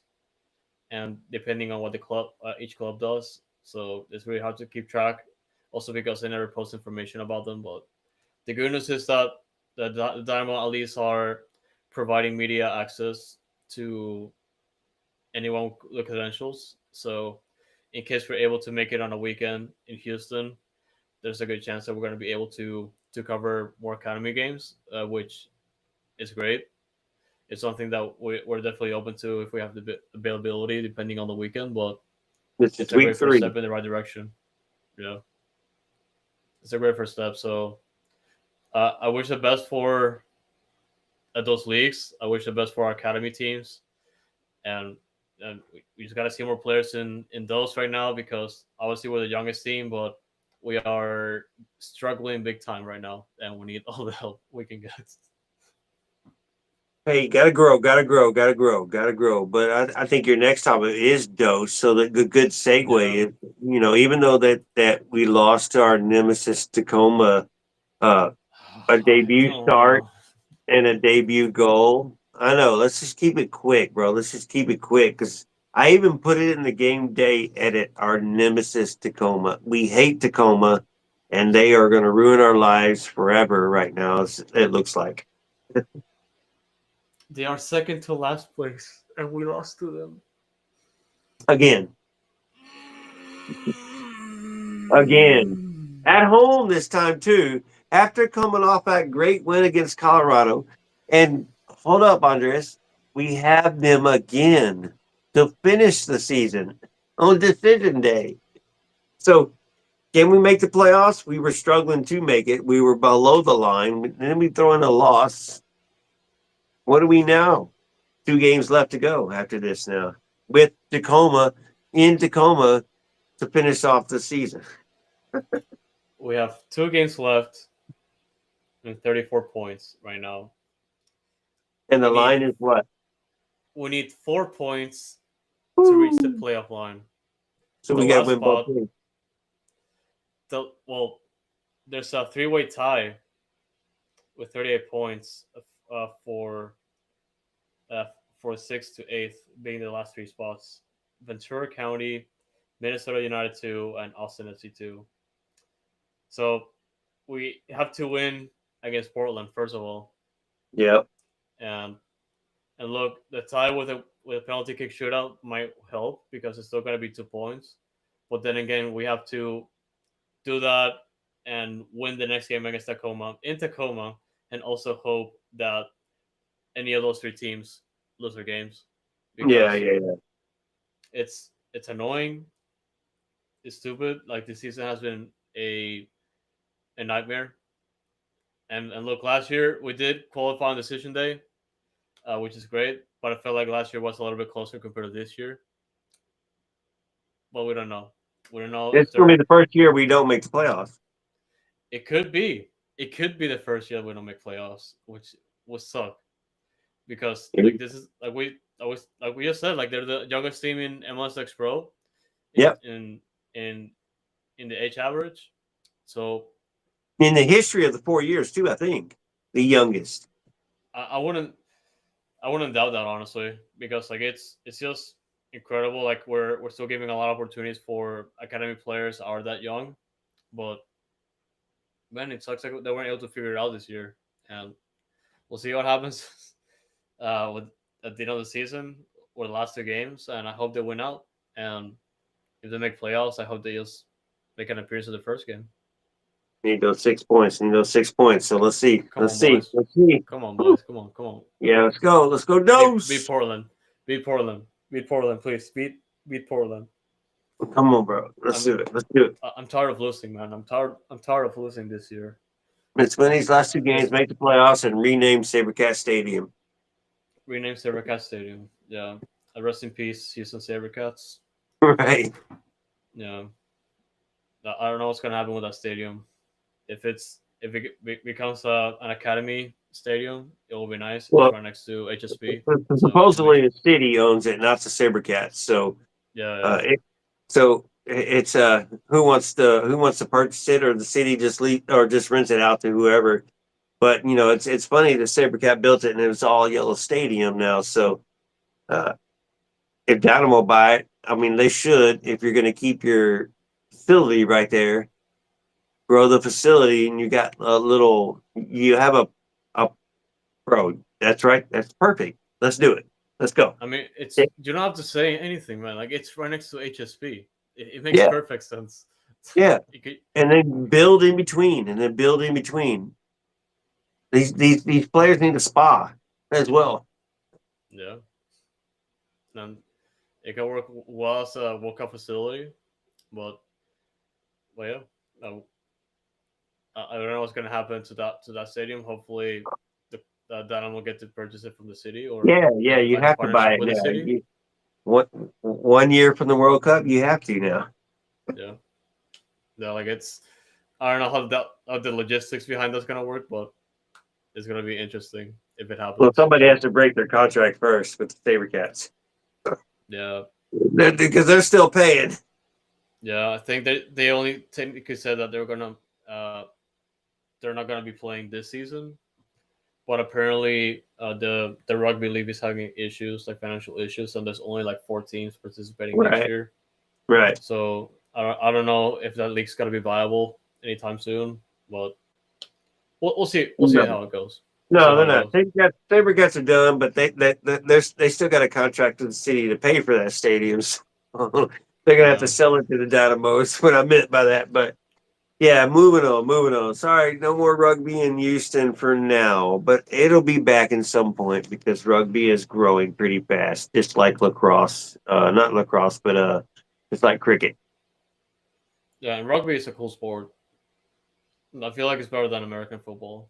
and depending on what the club each club does, so it's really hard to keep track. Also because they never post information about them. But the good news is that the Dynamo at least are providing media access to anyone with the credentials. So in case we're able to make it on a weekend in Houston, there's a good chance that we're going to be able to cover more academy games, which is great. It's something that we're definitely open to if we have the availability, depending on the weekend. But This it's is a week great first 3. step in the right direction. Yeah, it's a great first step. So I wish the best for those leagues. I wish the best for our academy teams, and we just got to see more players in those right now, because obviously we're the youngest team, but we are struggling big time right now, and we need all the help we can get. Hey, gotta grow, gotta grow, gotta grow, gotta grow. But I think your next topic is Dose. So the good segue Yeah. is, even though that we lost to our nemesis Tacoma, uh, a I debut don't start know. and a debut goal. I know. Let's just keep it quick, bro. Let's just keep it quick because I even put it in the game day edit. Our nemesis Tacoma. We hate Tacoma, and they are going to ruin our lives forever. Right now, it looks like. They are second to last place, and we lost to them. Again, again, at home this time too. After coming off that great win against Colorado, and hold up, Andres, we have them again to finish the season on decision day. So, can we make the playoffs? We were struggling to make it. We were below the line. Then we throw in a loss. What do we now? 2 games left to go after this now, with Tacoma in Tacoma to finish off the season. We have 2 games left and 34 points right now. And the We line need is what? we need 4 points to reach the Woo! playoff line. So The we got to last win both spot, games. there's a three-way tie with 38 points for uh, for sixth to eighth being the last 3 spots. Ventura County, Minnesota United 2, and Austin FC 2. So we have to win against Portland first of all, Yep. and look, the tie with a penalty kick shootout might help because it's still going to be 2 points. But then again, we have to do that and win the next game against Tacoma in Tacoma, and also hope that any of those 3 teams lose their games, Yeah, because yeah, yeah. it's annoying, it's stupid. Like this season has been a nightmare. And look, last year we did qualify on decision day, which is great. But I felt like last year was a little bit closer compared to this year. But we don't know. We don't know It's if going to they're. be the first year we don't make the playoffs. It could be. It could be the first year we don't make playoffs, which would suck, because like this is like we was like we just said, like they're the youngest team in MLS Pro in Yep. in in in the age average. So In the history of the 4 years, too, I think. The youngest. I wouldn't doubt that honestly, because like it's just incredible. Like we're still giving a lot of opportunities for academy players that are that young, but man, it sucks like they weren't able to figure it out this year, and we'll see what happens with at the end of the season or the last two games, and I hope they win out. And if they make playoffs, I hope they just make an appearance in the first game. Need those 6 points. Need those 6 points. So let's see. Come Let's on, see. boys. Let's see. Come on, Woo. boys. Come on. Come on. Yeah, let's go. Let's go. Beat Dose. Portland. Beat Portland. Beat Portland, please. Beat Portland. Come on, bro. Let's I'm do it. Let's do it. I'm tired of losing, man. I'm tired of losing this year. Let's win these last two games, Just make the playoffs, and rename Sabercat Stadium. rename Sabercat Stadium. Yeah. Rest in peace, Houston Sabercats. Right. Yeah. I don't know what's gonna happen with that stadium. If it becomes an academy stadium, it will be nice. It's Well, right next to HSP, so it'll supposedly make the city owns it, not the Sabercats. So, yeah, uh, yeah. it, it's who wants to purchase it, or the city just or just rents it out to whoever. But it's funny the Sabercat built it and it was all yellow stadium now. So uh, if Dynamo buy it, I mean they should. If you're going to keep your facility right there, grow the facility, and you have a pro. That's right. That's perfect. Let's do it. Let's go. I mean, it's you don't have to say anything, man. Like it's right next to HSP. It makes Yeah, perfect sense. yeah. You could, And then build in between, and then build in between. These players need a spa as well. yeah, and it can work well as a World Cup facility, but well, yeah. I don't know what's gonna happen to that stadium. Hopefully, the Dynamo will get to purchase it from the city or Yeah, yeah. You like a have to buy partnership it with the now. city. What 1 year from the World Cup, you have to now. Yeah, yeah. Like it's I don't know how the logistics behind that's gonna work, but it's gonna be interesting if it Well, happens. somebody has to break their contract first with the Sabercats Yeah, because they're still paying. yeah. I think they only technically said that uh they're not gonna be playing this season, but apparently the rugby league is having issues like financial issues, and there's only like 4 teams participating next Right, year. right. So I don't know if that league's gonna be viable anytime soon, but we'll see No, how it goes. We'll see no, how they're it not. goes. Sabercats are done, but they still got a contract with the city to pay for that stadium. So they're gonna have to Yeah, sell it to the Dynamos. What I meant by that, but yeah, moving on, moving on. Sorry, no more rugby in Houston for now, but it'll be back in some point because rugby is growing pretty fast, just like lacrosse. Not lacrosse, but it's like cricket. yeah. And rugby is a cool sport. I feel like it's better than American football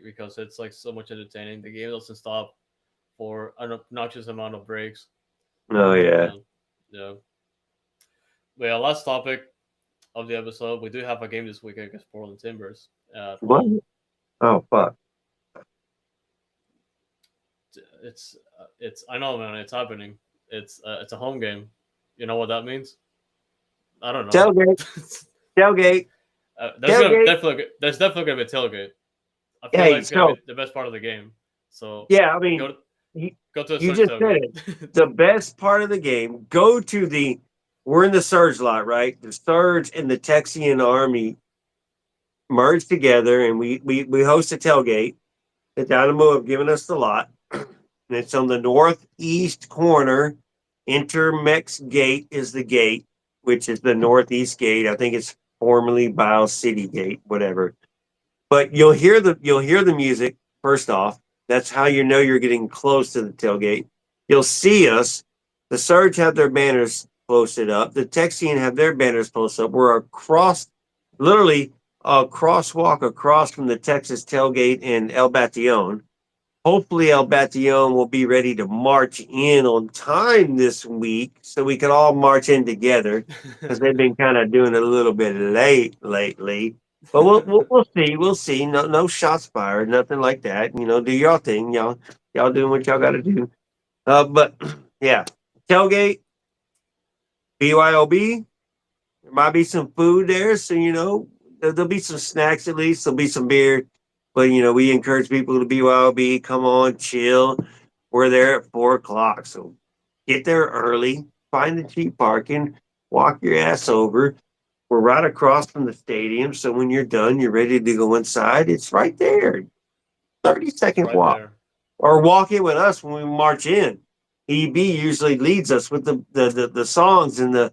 because it's like so much entertaining. The game doesn't stop for an obnoxious amount of breaks, Oh yeah. and yeah. But yeah, last topic of the episode, we do have a game this weekend against Portland Timbers at What? home. Oh fuck. It's I know, man, it's happening. It's a home game. You know what that means? I don't know. Tailgate, tailgate, tailgate. There's definitely gonna be a tailgate. I feel like Hey, it's gonna be so the best part of the game. So yeah, I mean, go you, go to a you Surge just said it. tailgate. The best part of the game. Go to the. We're in the Surge lot, right? The Surge and the Texian Army merged together, and we host a tailgate. The Dynamo have given us the lot, and it's on the northeast corner. Intermex Gate is the gate, which is the northeast gate. I think it's formerly Bio City Gate, whatever. But you'll hear the music first off. That's how you know you're getting close to the tailgate. You'll see us. The Surge have their banners posted up. The Texian have their banners posted up. We're across, literally a crosswalk across from the Texas tailgate in El Bation. Hopefully, El Bation will be ready to march in on time this week so we can all march in together because they've been kind of doing it a little bit late lately. But we'll see. We'll see. No shots fired, nothing like that. Do your thing, y'all. Y'all doing what y'all got to do. But yeah, tailgate, BYOB. There might be some food there, so there'll be some snacks at least. There'll be some beer, but we encourage people to BYOB. Come on, chill. We're there at 4 o'clock, so get there early. Find the cheap parking. Walk your ass over. We're right across from the stadium, so when you're done, you're ready to go inside. It's right there. 30-second Right walk. there. Or walk in with us when we march in. EB usually leads us with the songs and the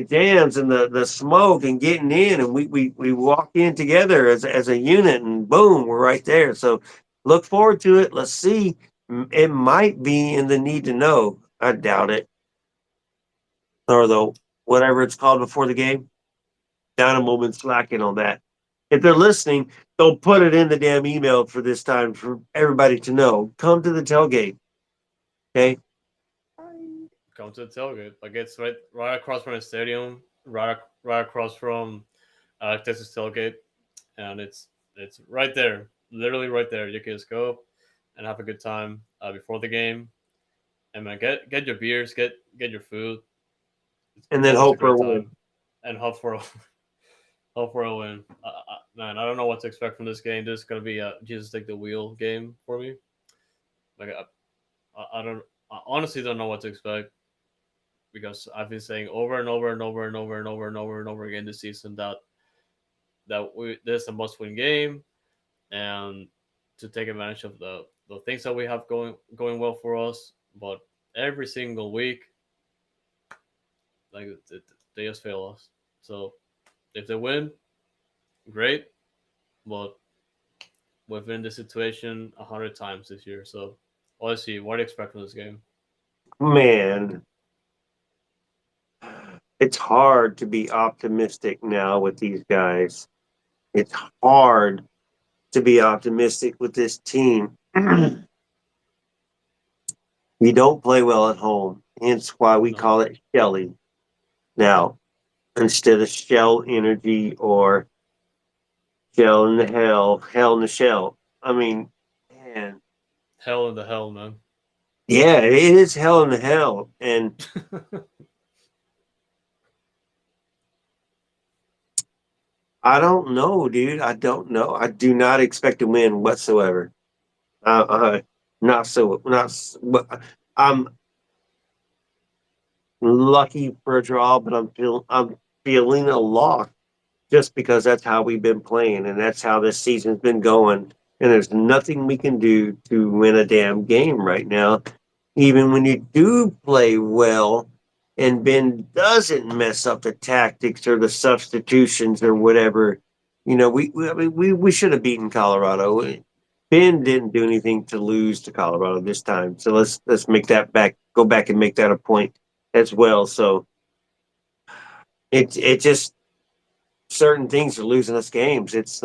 jams and the smoke and getting in, and we walk in together as a unit, and boom, we're right there. So look forward to it. Let's see. It might be in the need to know. I doubt it. Or the whatever it's called before the game. Dynamo been slacking on that. If they're listening, they'll put it in the damn email for this time for everybody to know. Come to the tailgate. Okay. Come to the tailgate. Like it's right across from the stadium, right across from Texas tailgate, and it's right there, literally right there. You can just go and have a good time before the game, and man, get your beers, get your food. And It's then always a hope for great a win. time, and hope for a hope for a win. Man, I don't know what to expect from this game. This is gonna be a Jesus take the wheel game for me. Like I don't I honestly don't know what to expect because I've been saying over and over and over and over and over and over and over again this season that this is a must win game and to take advantage of the things that we have going well for us. But every single week, like they just fail us. So if they win, great. But we've been in this situation 100 times this year. So let's see. What do you expect from this game? Man, it's hard to be optimistic now with these guys. It's hard to be optimistic with this team. We don't play well at home, hence why we No, call it Shelly now instead of Shell Energy or Shell in the Hell in the Shell. I mean, man, hell in the hell, man. yeah, it is Hell in the Hell, and I don't know, dude. I don't know. I do not expect to win whatsoever. Not so. Not. But I'm lucky for a draw, but I'm feeling a loss just because that's how we've been playing and that's how this season's been going. And there's nothing we can do to win a damn game right now. Even when you do play well and Ben doesn't mess up the tactics or the substitutions or whatever, we should have beaten Colorado. Ben didn't do anything to lose to Colorado this time. So let's make that go back and make that a point as well. So it just certain things are losing us games. It's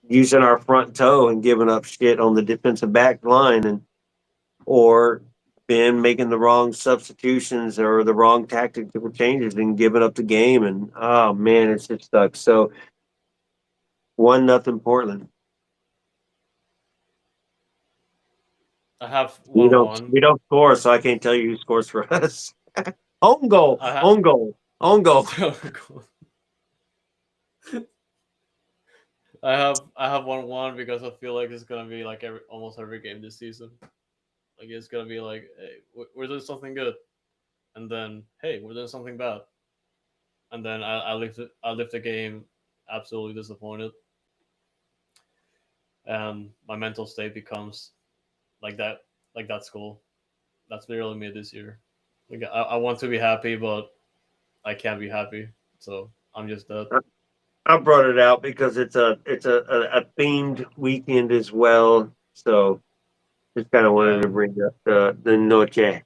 using our front toe and giving up shit on the defensive back line, and or been making the wrong substitutions or the wrong tactical changes and giving up the game. And oh man, it's just stuck. So 1-0 Portland. I have We one don't one. we don't score, so I can't tell you who scores for us. Own goal, I have own goal, own goal. I have 1-1 because I feel like it's gonna be like almost every game this season. Like it's gonna be like, hey, we're doing something good, and then hey, we're doing something bad, and then I lift the game absolutely disappointed, and my mental state becomes like that like that school. That's literally me this year. Like I want to be happy, but I can't be happy, so I'm just dead. I brought it out because it's a themed weekend as well. So just kind of wanted Yeah, to bring up the noche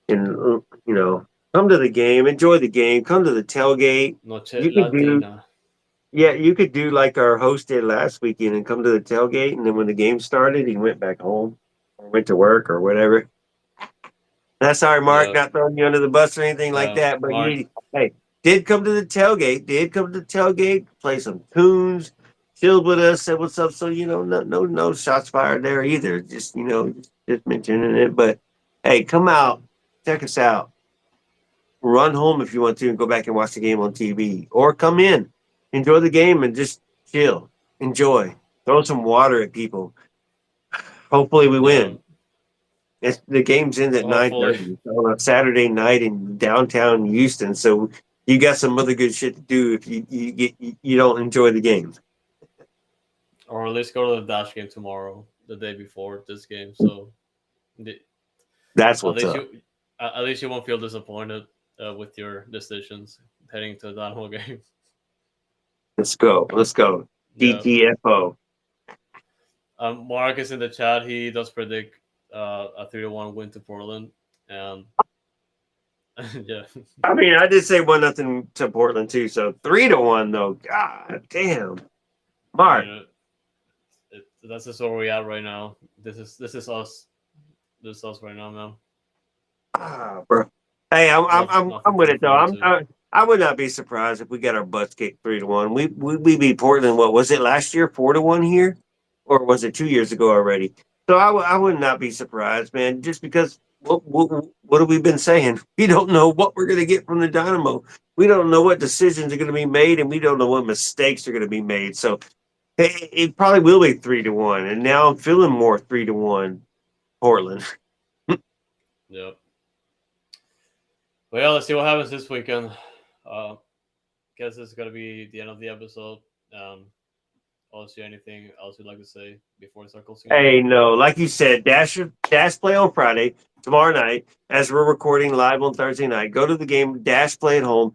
and come to the game, enjoy the game, come to the tailgate. noche You could do latina. yeah, you could do like our host did last weekend and come to the tailgate, and then when the game started, he went back home or went to work or whatever. Not sorry, Mark, Yeah, not throwing you under the bus or anything like yeah, that, but Mark. hey, did come to the tailgate, play some tunes, chilled with us, said what's up. So no shots fired there either. Just just mentioning it, but Hey, come out, check us out. Run home if you want to and go back and watch the game on TV, or come in, enjoy the game, and just chill, enjoy. Throw some water at people. Hopefully, we Yeah, win. The game's in at nine hopefully. thirty on a Saturday night in downtown Houston. So you got some other good shit to do if you don't enjoy the game. Or at least go to the Dash game tomorrow, the day before this game. So the- That's at what's least up. you won't feel disappointed with your decisions heading to that whole game. Let's go. Let's go. Yeah. DTFO. Mark is in the chat. He does predict a 3-1 win to Portland, and yeah, I mean, I did say 1-0 to Portland too. So 3-1 though. God damn, I Mark. mean, that's just where we at right now. This is us. This is us right now, man. Bro. Hey, I'm Nothing to with it look though. forward to. I would not be surprised if we got our butts kicked 3-1. We beat Portland. What was it last year? 4-1 here, or was it 2 years ago already? So I would not be surprised, man. Just because what have we been saying? We don't know what we're gonna get from the Dynamo. We don't know what decisions are gonna be made, and we don't know what mistakes are gonna be made. So it probably will be 3-1. And now I'm feeling more 3-1 Portland. Yep. Well, yeah, let's see what happens this weekend. Uh, guess this is gonna be the end of the episode. Um, also, anything else you'd like to say before we start closing out? Hey, no, like you said, dash play on Friday, tomorrow night, as we're recording live on Thursday night. Go to the game, dash play at home,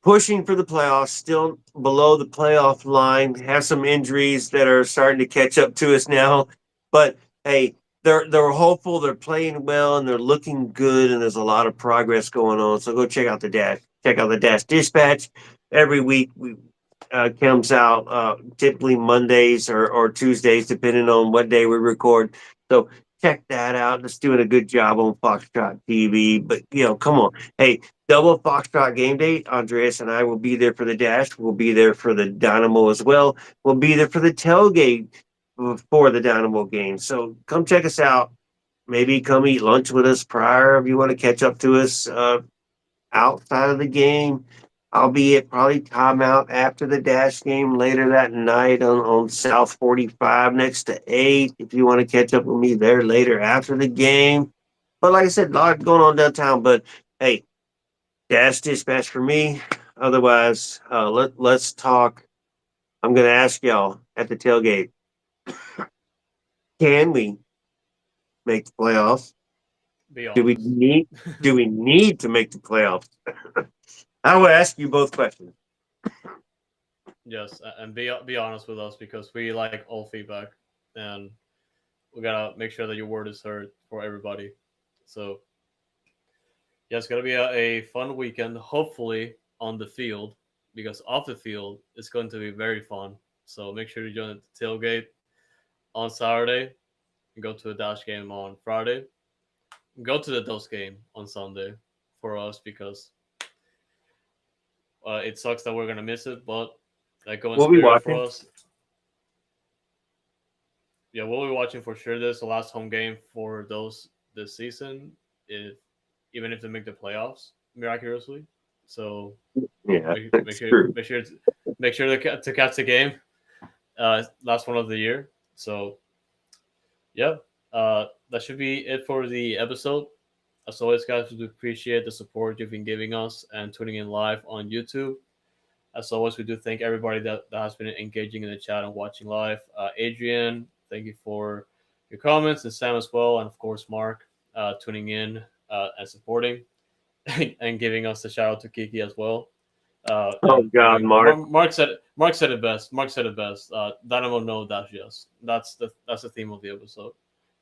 pushing for the playoffs, still below the playoff line. Have some injuries that are starting to catch up to us now, but hey, they're hopeful, they're playing well, and they're looking good, and there's a lot of progress going on. So go check out the dash. Check out the dash dispatch every week. We comes out typically Mondays or Tuesdays, depending on what day we record. So check that out. It's doing a good job on Foxtrot TV. But come on, hey, double Foxtrot game date. Andreas and I will be there for the dash. We'll be there for the Dynamo as well. We'll be there for the tailgate for the Dynamo game. So come check us out. Maybe come eat lunch with us prior if you want to catch up to us outside of the game. I'll be at probably timeout after the dash game later that night on South 45 next to 8. If you want to catch up with me there later after the game. But like I said, a lot going on downtown. But hey, dash dispatch for me. Otherwise, let's talk. I'm going to ask y'all at the tailgate, can we make the playoffs? Be Do we honest. need do we need to make the playoffs? I will ask you both questions. Yes, and be honest with us because we like all feedback, and we gotta make sure that your word is heard for everybody. So yeah, it's gonna be a fun weekend. Hopefully on the field, because off the field it's going to be very fun. So make sure you join the tailgate on Saturday, and go to a dash game on Friday, go to the Dose game on Sunday for us because it sucks that we're gonna miss it, but like go in We'll be spirit for watching. us. Yeah, we'll be watching for sure. This is the last home game for those this season, if even if they make the playoffs miraculously. So Yeah, make, make that's sure true. make sure make sure to catch the game. Last one of the year. So yeah, that should be it for the episode. As always, guys, we do appreciate the support you've been giving us and tuning in live on YouTube. As always, we do thank everybody that has been engaging in the chat and watching live. Adrian, thank you for your comments, and Sam as well, and of course Mark tuning in and supporting and giving us a shout out to Kiki as well. Oh And God, Mark. Mark said it best. Mark said it best. Dynamo no dash yes. That's the theme of the episode,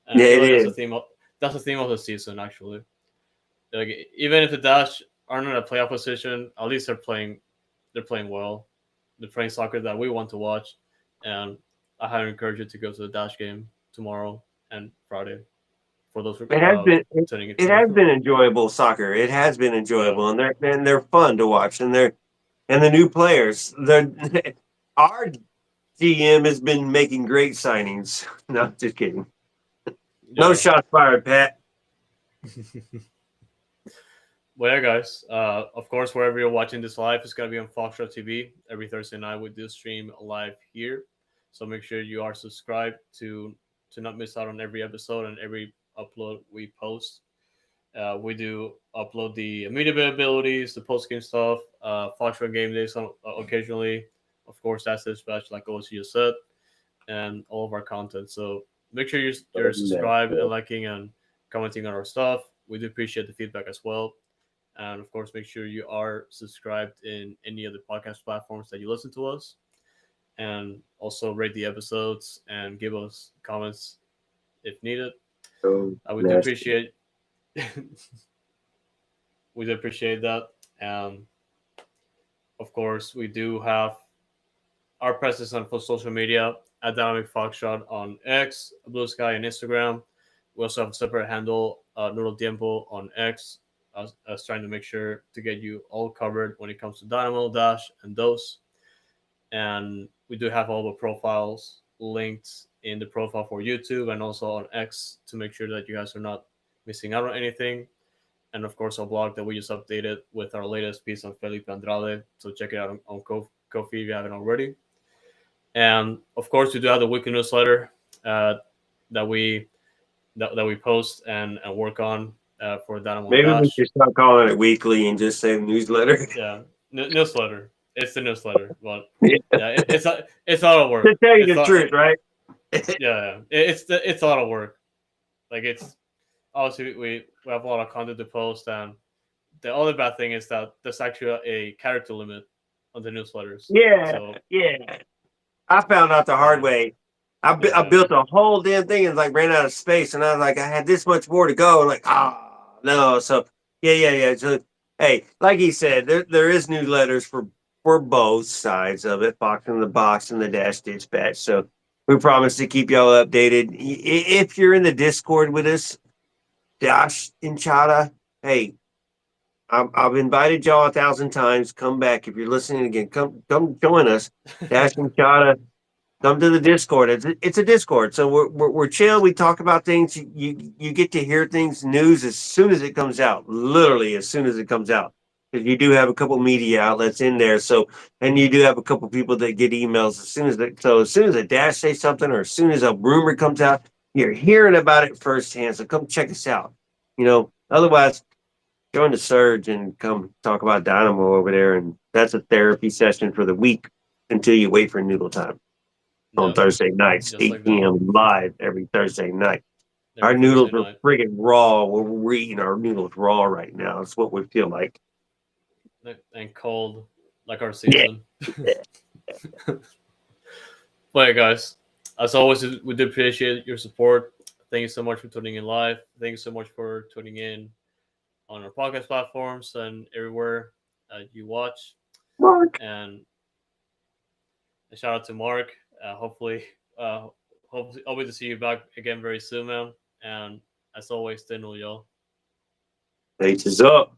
and I Yeah, feel it like is. that's the theme of the season actually. Like even if the dash aren't in a playoff position, at least they're playing well. They're playing soccer that we want to watch, and I highly encourage you to go to the dash game tomorrow and Friday for those It has been tuning it into. has been enjoyable soccer. It has been Yeah, enjoyable, and they're fun to watch, and the new players. The our GM has been making great signings. No, just kidding. No yeah. shots fired, Pat. Well, yeah, guys. Of course, wherever you're watching this live, it's gonna be on Foxtrot TV every Thursday night. We do stream live here, so make sure you are subscribed to not miss out on every episode and every upload we post. We do upload the media availabilities, the post game stuff, Foxtrot game days occasionally. Of course, that's dispatch like OC just said, and all of our content. So make sure you're subscribed and liking and commenting on our stuff. We do appreciate the feedback as well. And of course, make sure you are subscribed in any of the podcast platforms that you listen to us. And also rate the episodes and give us comments if needed. Oh, We do nasty. appreciate we do appreciate that. And of course, we do have our presence on social media at Dynamic Foxtrot on X, Blue Sky, and Instagram. We also have a separate handle, Noodle Tiempo on X. I was trying to make sure to get you all covered when it comes to Dynamo, Dash, and those. And we do have all the profiles linked in the profile for YouTube and also on X to make sure that you guys are not missing out on anything. And of course, our blog that we just updated with our latest piece on Felipe Andrade. So check it out on Ko-fi if you haven't already. And of course, we do have the weekly newsletter uh, that we that we post and work on for Dynamo Maybe we Dash. should start calling it weekly and just say newsletter. Yeah, newsletter. It's the newsletter, but Yeah. yeah, it's a lot of work. To tell you It's the not, truth, right? yeah, it's a lot of work. Like it's obviously we have a lot of content to post, and the only bad thing is that there's actually a character limit on the newsletters. Yeah, So yeah. I found out the hard yeah, way. I yeah, built a whole damn thing and like ran out of space, and I was like, I had this much more to go. And like, no. So yeah. So hey, like he said, there is newsletters for both sides of it, Fox in the Box and the Dash Dispatch. So we promise to keep y'all updated. If you're in the Discord with us, Dash and Chada, hey, I've invited y'all 1,000 times. Come back if you're listening again. Come join us. Dash and Chada, come to the Discord. It's a Discord, so we're chill. We talk about things. You get to hear things, news as soon as it comes out. Literally as soon as it comes out. Because you do have a couple media outlets in there. So and you do have a couple people that get emails as soon as a Dash says something or as soon as a rumor comes out, you're hearing about it firsthand. So come check us out. Otherwise join the surge and come talk about Dynamo over there. And that's a therapy session for the week until you wait for noodle time on yeah, Thursday nights, just like 8 that. p.m. live every Thursday night. Our Every noodles Thursday are night, friggin' raw. We're eating our noodles raw right now. It's what we feel like. and cold like our Yeah. season. But yeah, guys, as always, we do appreciate your support. Thank you so much for tuning in live. Thank you so much for tuning in on our podcast platforms and everywhere you watch. Mark. And a shout out to Mark. Hopefully, hopefully to see you back again very soon, man. And as always, stay Noodle, y'all. H is up.